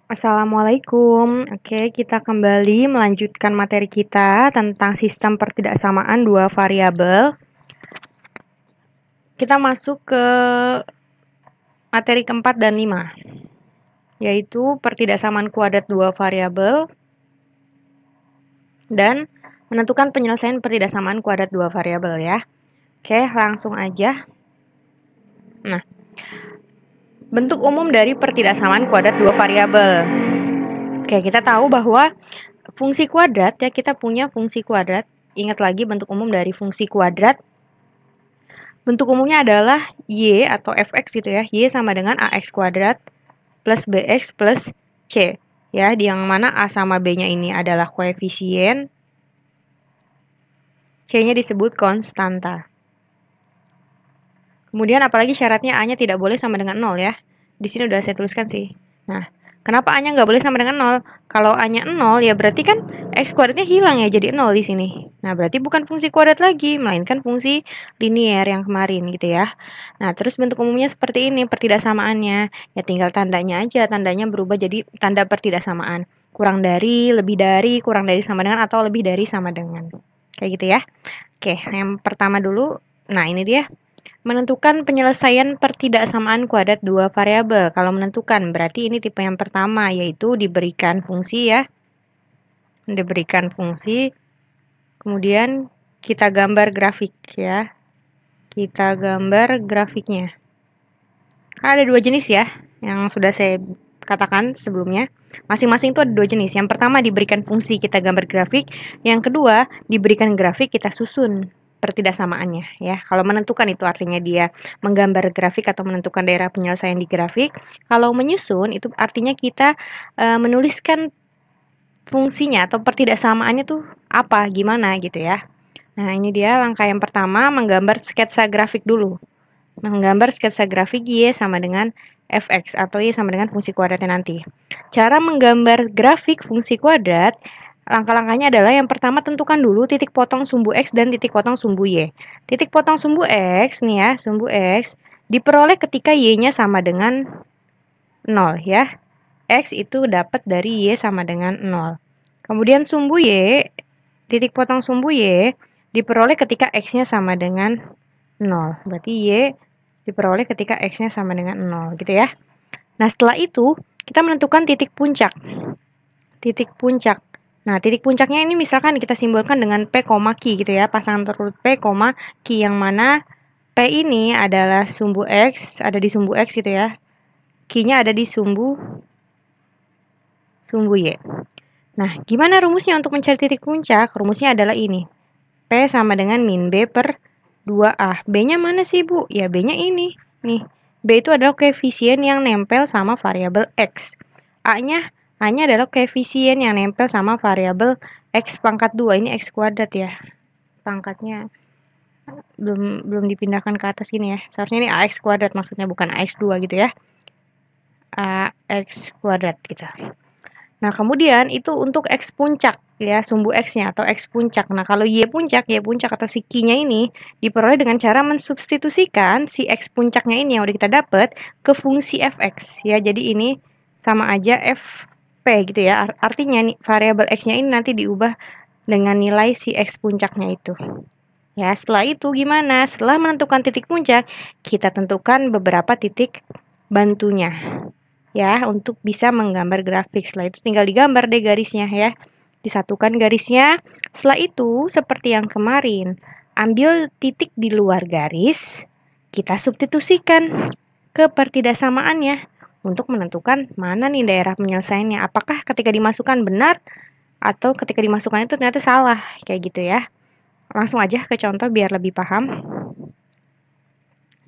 Assalamualaikum. Oke, kita kembali melanjutkan materi kita tentang sistem pertidaksamaan dua variabel. Kita masuk ke materi keempat dan 5, yaitu pertidaksamaan kuadrat dua variabel dan menentukan penyelesaian pertidaksamaan kuadrat dua variabel ya. Oke, langsung aja. Nah, bentuk umum dari pertidaksamaan kuadrat dua variabel. Oke, kita tahu bahwa fungsi kuadrat ya, kita punya fungsi kuadrat. Ingat lagi bentuk umum dari fungsi kuadrat. Bentuk umumnya adalah y atau fx gitu ya. Y sama dengan ax kuadrat plus bx plus c. Ya, yang mana a sama b-nya ini adalah koefisien. C-nya disebut konstanta. Kemudian apalagi syaratnya a-nya tidak boleh sama dengan 0 ya. Di sini udah saya tuliskan sih. Nah, kenapa a-nya nggak boleh sama dengan 0? Kalau a-nya 0 ya berarti kan x kuadratnya hilang ya, jadi 0 di sini. Nah, berarti bukan fungsi kuadrat lagi, melainkan fungsi linier yang kemarin gitu ya. Nah, terus bentuk umumnya seperti ini pertidaksamaannya. Ya tinggal tandanya aja, tandanya berubah jadi tanda pertidaksamaan. Kurang dari, lebih dari, kurang dari sama dengan, atau lebih dari sama dengan. Kayak gitu ya. Oke, yang pertama dulu. Nah, ini dia. Menentukan penyelesaian pertidaksamaan kuadrat dua variabel. Kalau menentukan, berarti ini tipe yang pertama, yaitu diberikan fungsi ya. Diberikan fungsi, kemudian kita gambar grafik ya. Kita gambar grafiknya. Ada dua jenis ya, yang sudah saya katakan sebelumnya. Masing-masing itu ada dua jenis. Yang pertama diberikan fungsi, kita gambar grafik. Yang kedua diberikan grafik, kita susun pertidaksamaannya ya. Kalau menentukan itu artinya dia menggambar grafik atau menentukan daerah penyelesaian di grafik. Kalau menyusun itu artinya kita menuliskan fungsinya atau pertidaksamaannya tuh apa, gimana gitu ya. Nah, ini dia langkah yang pertama, menggambar sketsa grafik dulu. Menggambar sketsa grafik Y sama dengan fx atau Y sama dengan fungsi kuadratnya nanti. Cara menggambar grafik fungsi kuadrat, langkah-langkahnya adalah yang pertama tentukan dulu titik potong sumbu X dan titik potong sumbu Y. Titik potong sumbu X nih ya, sumbu X diperoleh ketika Y-nya sama dengan 0 ya. X itu dapat dari Y sama dengan 0. Kemudian sumbu Y, titik potong sumbu Y diperoleh ketika X-nya sama dengan 0. Berarti Y diperoleh ketika X-nya sama dengan 0 gitu ya. Nah, setelah itu kita menentukan titik puncak. Titik puncak. Nah, titik puncaknya ini misalkan kita simbolkan dengan P, Q gitu ya. Pasangan terurut P, Q yang mana P ini adalah sumbu X, ada di sumbu X gitu ya. Q-nya ada di sumbu Y. Nah, gimana rumusnya untuk mencari titik puncak? Rumusnya adalah ini. P sama dengan min B per 2A. B-nya mana sih, Bu? Ya, B-nya ini. Nih, B itu adalah koefisien yang nempel sama variabel X. A-nya adalah koefisien yang nempel sama variabel X pangkat 2. Ini X kuadrat ya. Pangkatnya belum dipindahkan ke atas gini ya. Seharusnya ini AX kuadrat maksudnya, bukan AX2 gitu ya. AX kuadrat gitu. Nah, kemudian itu untuk X puncak ya, sumbu X-nya atau X puncak. Nah, kalau Y puncak atau si Q-nya ini diperoleh dengan cara mensubstitusikan si X puncaknya ini yang udah kita dapat ke fungsi Fx ya. Jadi ini sama aja Fp gitu ya. Artinya nih variabel X-nya ini nanti diubah dengan nilai si X puncaknya itu. Ya, setelah itu gimana? Setelah menentukan titik puncak, kita tentukan beberapa titik bantunya. Ya, untuk bisa menggambar grafik. Setelah itu tinggal digambar deh garisnya ya. Disatukan garisnya. Setelah itu, seperti yang kemarin, ambil titik di luar garis, kita substitusikan ke pertidaksamaannya untuk menentukan mana nih daerah penyelesaiannya. Apakah ketika dimasukkan benar atau ketika dimasukkan itu ternyata salah, kayak gitu ya. Langsung aja ke contoh biar lebih paham.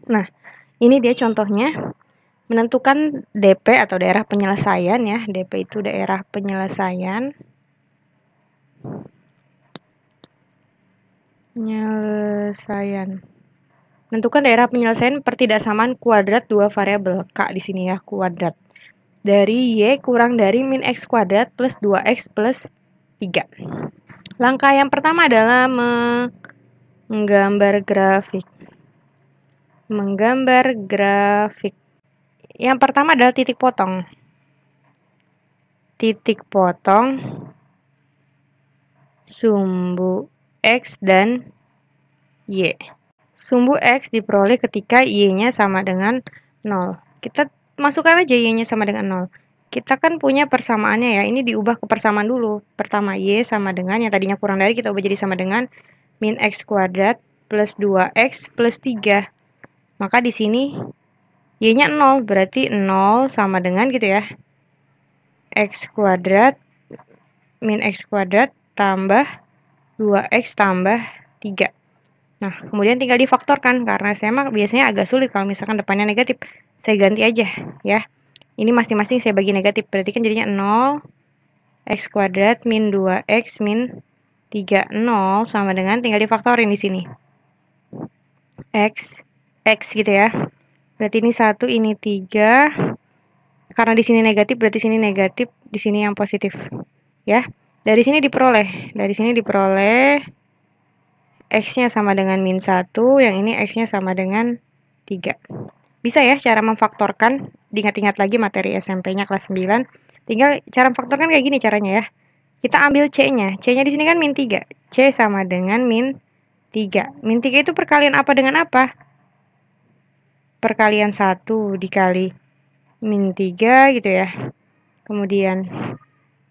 Nah, ini dia contohnya. Menentukan DP atau daerah penyelesaian ya. DP itu daerah penyelesaian. Menentukan daerah penyelesaian pertidaksamaan kuadrat dua variabel. K di sini ya, kuadrat. Dari Y kurang dari min X kuadrat plus 2X plus 3. Langkah yang pertama adalah menggambar grafik. Menggambar grafik. Yang pertama adalah titik potong. titik potong sumbu X dan Y. Sumbu X diperoleh ketika Y-nya sama dengan 0. Kita masukkan aja Y-nya sama dengan 0. Kita kan punya persamaannya ya, ini diubah ke persamaan dulu. Pertama, Y sama dengan, yang tadinya kurang dari, kita ubah jadi sama dengan min X kuadrat plus 2X plus 3. Maka di sini Y-nya 0, berarti 0 sama dengan gitu ya, X kuadrat min X kuadrat tambah 2X tambah 3. Nah, kemudian tinggal difaktorkan, karena saya mah biasanya agak sulit kalau misalkan depannya negatif. Saya ganti aja ya. Ini masing-masing saya bagi negatif, berarti kan jadinya 0 X kuadrat min 2X min 3. 0 sama dengan, tinggal difaktorin di sini. X gitu ya. Berarti ini 1, ini 3. Karena di sini negatif, berarti sini negatif, di sini yang positif. Ya. Dari sini diperoleh X-nya sama dengan min 1, yang ini X-nya sama dengan 3. Bisa ya cara memfaktorkan, diingat-ingat lagi materi SMP-nya kelas 9. Tinggal cara memfaktorkan kayak gini caranya ya. Kita ambil C-nya. C-nya di sini kan min 3. C sama dengan min 3. Min 3 itu perkalian apa dengan apa? Perkalian 1 dikali min 3 gitu ya. Kemudian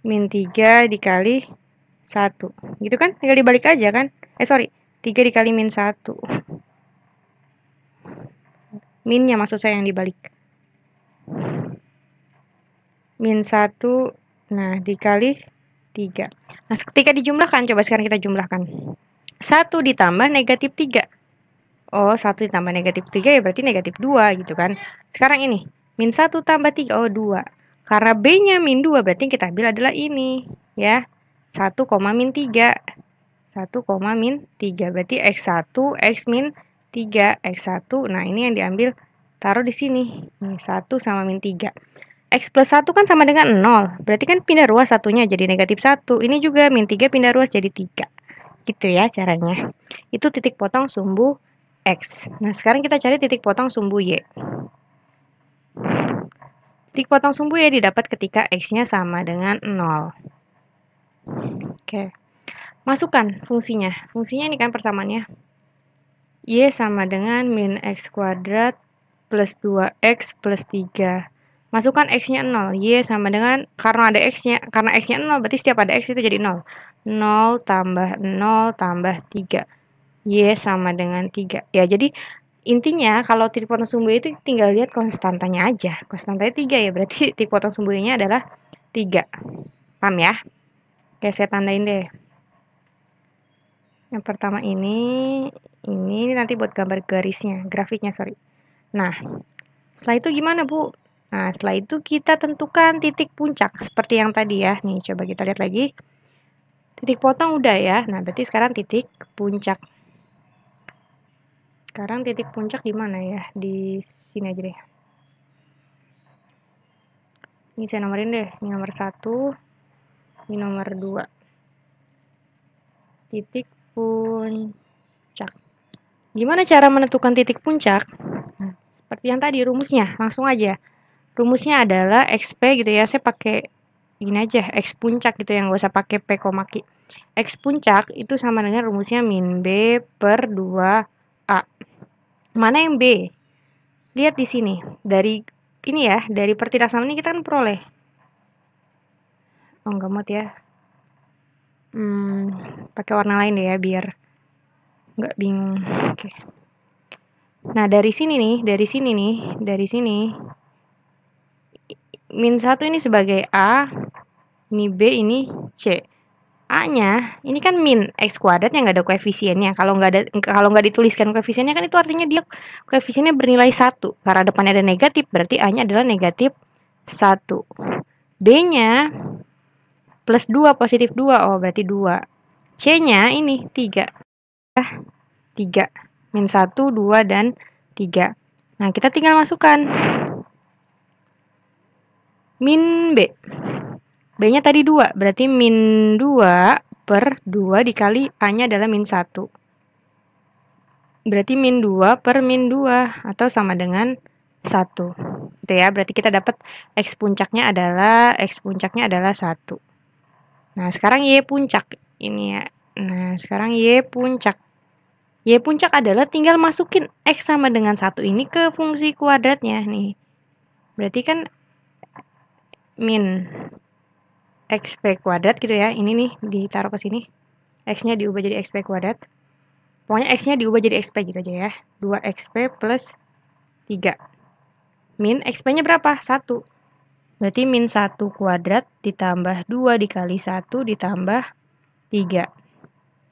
min 3 dikali 1. Gitu kan? Tinggal dibalik aja kan? 3 dikali min 1. Minnya maksud saya yang dibalik. Min 1, nah dikali 3. Nah, ketika dijumlahkan, coba sekarang kita jumlahkan. 1 ditambah negatif 3. Oh, 1 ditambah negatif 3 ya berarti negatif 2 gitu kan. Sekarang ini, min 1 tambah 3, oh 2. Karena B-nya min 2, berarti yang kita ambil adalah ini. Ya, 1, min 3. 1, min 3. Berarti X1, X min 3. X1, nah ini yang diambil, taruh di sini. Nih, 1 sama min 3. X plus 1 kan sama dengan 0. Berarti kan pindah ruas satunya jadi negatif 1. Ini juga min 3 pindah ruas jadi 3. Gitu ya caranya. Itu titik potong sumbu X. Nah, sekarang kita cari titik potong sumbu Y. Titik potong sumbu Y didapat ketika X-nya sama dengan 0. Oke. Masukkan fungsinya. Fungsinya ini kan persamaannya. Y sama dengan min X kuadrat plus 2X plus 3. Masukkan X-nya 0. Y sama dengan, karena ada X-nya, karena X-nya 0, berarti setiap ada X itu jadi 0. 0 tambah 0 tambah 3. Y sama dengan 3. Ya, jadi intinya kalau titik potong sumbu itu tinggal lihat konstantanya aja. Konstantanya 3 ya, berarti titik potong sumbunya adalah 3. Paham ya? Oke, saya tandain deh. Yang pertama ini nanti buat gambar garisnya, grafiknya, sorry. Nah, setelah itu gimana, Bu? Nah, setelah itu kita tentukan titik puncak, seperti yang tadi ya. Nih, coba kita lihat lagi. Titik potong udah ya. Nah, berarti sekarang titik puncak. Sekarang titik puncak di mana ya? Di sini aja deh. Ini saya nomorin deh. Ini nomor 1. Ini nomor 2. Titik puncak. Gimana cara menentukan titik puncak? Nah, seperti yang tadi rumusnya, langsung aja. Rumusnya adalah XP gitu ya. Saya pakai gini aja, X puncak gitu yang gak usah pakai P, Q. X puncak itu sama dengan rumusnya min B per 2A. Mana yang B? Lihat di sini. Dari ini ya, dari pertidaksamaan ini kita kan peroleh. Oh, enggak muat ya. Pakai warna lain deh ya biar nggak bingung. Oke. Nah, dari sini min 1 ini sebagai A, ini B, ini C. A-nya, ini kan min X kuadrat yang nggak ada koefisiennya. Kalau nggak dituliskan koefisiennya kan itu artinya dia koefisiennya bernilai 1. Karena depannya ada negatif, berarti A-nya adalah negatif 1. B-nya plus 2, positif 2, oh berarti 2. C-nya ini 3. 3. Min 1, 2, dan 3. Nah, kita tinggal masukkan. Min B. B-nya tadi 2, berarti min 2 per 2 dikali A-nya adalah min 1. Berarti min 2 per min 2, atau sama dengan 1. gitu ya. Berarti kita dapat X puncaknya adalah 1. Nah, sekarang Y puncak. Ini ya. Nah, sekarang Y puncak. Y puncak adalah tinggal masukin X sama dengan 1 ini ke fungsi kuadratnya nih. Berarti kan min XP kuadrat gitu ya. Ini nih ditaruh ke sini. X-nya diubah jadi XP kuadrat. Pokoknya X-nya diubah jadi XP gitu aja ya. 2XP plus 3. Min XP-nya berapa? 1. Berarti min 1 kuadrat ditambah 2 dikali 1 ditambah 3.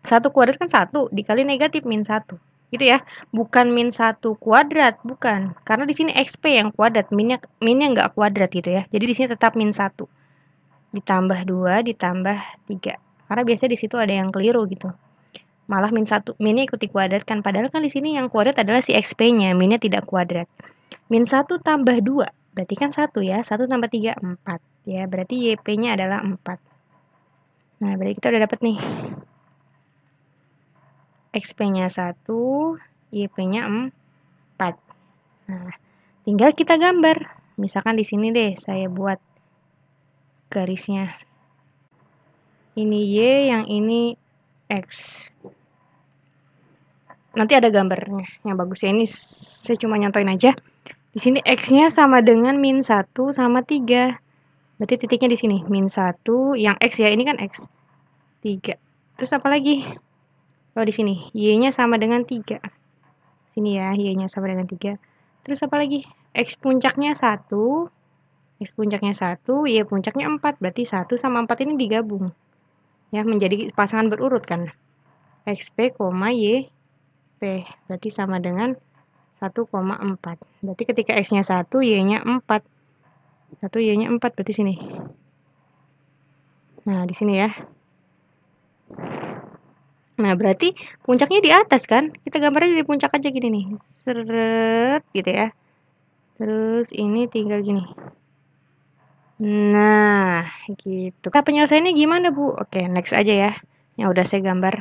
1 kuadrat kan 1 dikali negatif min 1. Gitu ya. Bukan min 1 kuadrat, bukan. Karena di sini XP yang kuadrat, minnya nggak kuadrat gitu ya. Jadi di sini tetap min 1. Ditambah 2 ditambah 3. Karena biasanya di situ ada yang keliru gitu. Malah minnya ikuti kuadrat kan. Padahal kan di sini yang kuadrat adalah si XP-nya, minnya tidak kuadrat. Min 1 tambah 2, berarti kan 1 ya. 1 tambah 3, 4. Ya, berarti YP-nya adalah 4. Nah, berarti kita udah dapat nih. XP-nya 1, YP-nya 4. Nah, tinggal kita gambar. Misalkan di sini deh, saya buat garisnya. Ini Y, yang ini X. Nanti ada gambarnya yang bagus ya. Ini saya cuma nyontoin aja. Di sini X-nya sama dengan min 1 sama 3. Berarti titiknya di sini. Min 1, yang X ya. Ini kan X. 3. Terus apa lagi? Oh, di sini. Y-nya sama dengan 3. Sini ya. Y-nya sama dengan 3. Terus apa lagi? X puncaknya 1. X puncaknya 1. Y puncaknya 4. Berarti 1 sama 4 ini digabung. Ya, menjadi pasangan berurut kan. XP, Y, P. Berarti sama dengan 1,4. Berarti ketika X-nya 1, Y-nya 4. 1, Y-nya 4, berarti sini. Nah, di sini ya. Nah, berarti puncaknya di atas kan? Kita gambarnya dari puncak aja gini nih. Seret, gitu ya. Terus ini tinggal gini. Nah, gitu. Nah, penyelesaiannya gimana, Bu? Oke, next aja ya. Yang udah saya gambar.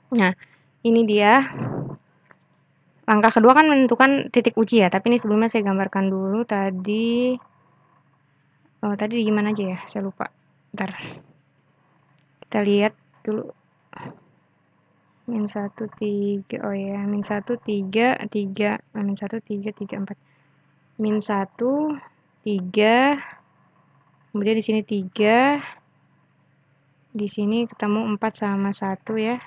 Nah, ini dia. Langkah kedua kan menentukan titik uji ya. Tapi ini sebelumnya saya gambarkan dulu tadi. Oh, tadi gimana aja ya? Saya lupa. Bentar. Kita lihat dulu. Min 1, 3. Oh ya, min 1, 3, 3. Min 1, 3, 3, 4. Min 1, 3. Kemudian di sini 3. Di sini ketemu 4 sama 1 ya.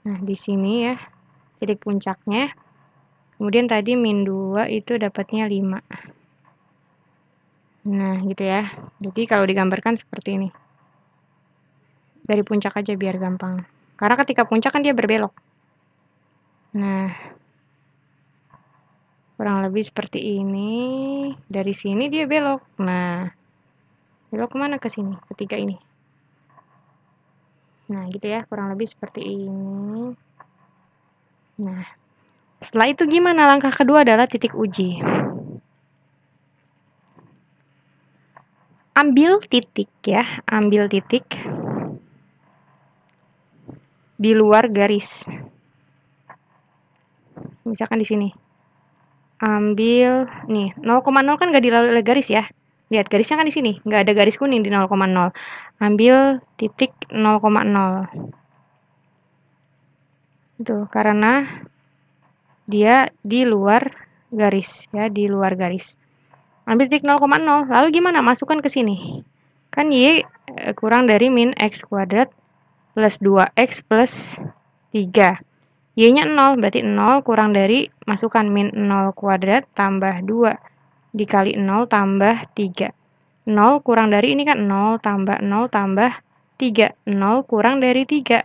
Nah, di sini ya. Titik puncaknya. Kemudian tadi min 2 itu dapatnya 5. Nah, gitu ya. Jadi kalau digambarkan seperti ini. Dari puncak aja biar gampang. Karena ketika puncak kan dia berbelok. Nah, kurang lebih seperti ini. Dari sini dia belok. Nah, belok kemana ke sini? Ketiga ini. Nah, gitu ya. Kurang lebih seperti ini. Nah, setelah itu gimana? Langkah kedua adalah titik uji. Ambil titik ya. Ambil titik di luar garis. Misalkan di sini. Ambil nih 0,0 kan nggak dilalui garis ya. Lihat garisnya kan di sini, nggak ada garis kuning di 0,0. Ambil titik 0,0. Itu karena dia di luar garis ya, di luar garis. Ambil titik 0,0. Lalu gimana? Masukkan ke sini. Kan Y kurang dari min X kuadrat plus 2X plus 3. Y-nya 0, berarti 0 kurang dari, masukkan min 0 kuadrat tambah 2 dikali 0 tambah 3. 0 kurang dari, ini kan 0 tambah 0 tambah 3. 0 kurang dari 3.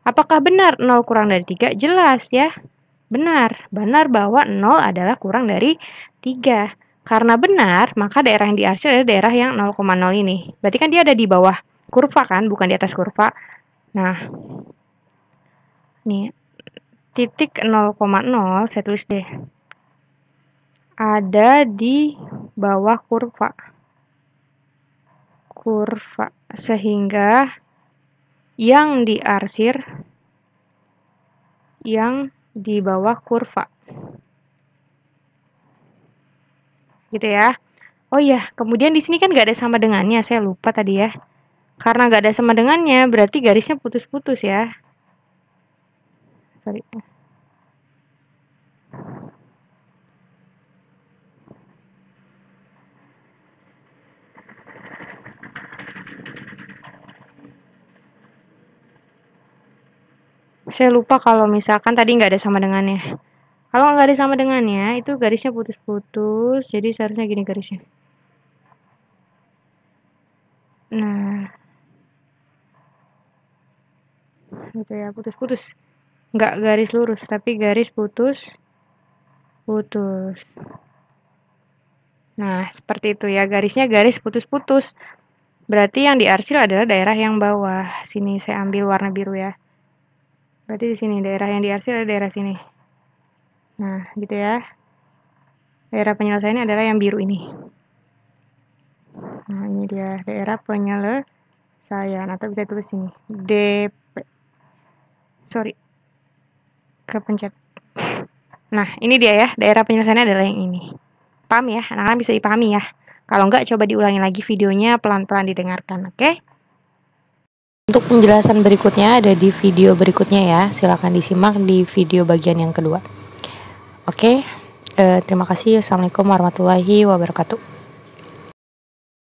Apakah benar 0 kurang dari 3? Jelas ya. Benar. Benar bahwa 0 adalah kurang dari 3. Karena benar, maka daerah yang diarsir adalah daerah yang 0,0 ini. Berarti kan dia ada di bawah kurva kan, bukan di atas kurva. Nah, nih. Titik 0,0 saya tulis deh. Ada di bawah kurva. Sehingga yang diarsir yang di bawah kurva. gitu ya. Oh iya, kemudian di sini kan nggak ada sama dengannya, saya lupa tadi ya. Karena nggak ada sama dengannya, berarti garisnya putus-putus ya. Sorry. Saya lupa kalau misalkan tadi nggak ada sama dengannya. Kalau nggak ada sama dengannya, itu garisnya putus-putus, jadi seharusnya gini garisnya. Nah, gitu ya, putus-putus. Nggak garis lurus, tapi garis putus-putus. Nah, seperti itu ya, garisnya garis putus-putus. Berarti yang diarsir adalah daerah yang bawah. Sini saya ambil warna biru ya. Berarti di sini daerah yang diarsir adalah daerah sini. Nah, gitu ya. Daerah penyelesaiannya adalah yang biru ini. Nah, ini dia daerah penyelesaian, atau bisa tulis sini DP. Sorry, kepencet. Nah, ini dia ya, daerah penyelesaiannya adalah yang ini. Paham ya? Anak-anak bisa dipahami ya. Kalau enggak, coba diulangi lagi videonya, pelan-pelan didengarkan, oke? Untuk penjelasan berikutnya ada di video berikutnya ya. Silakan disimak di video bagian yang kedua. Oke, terima kasih. Assalamualaikum warahmatullahi wabarakatuh.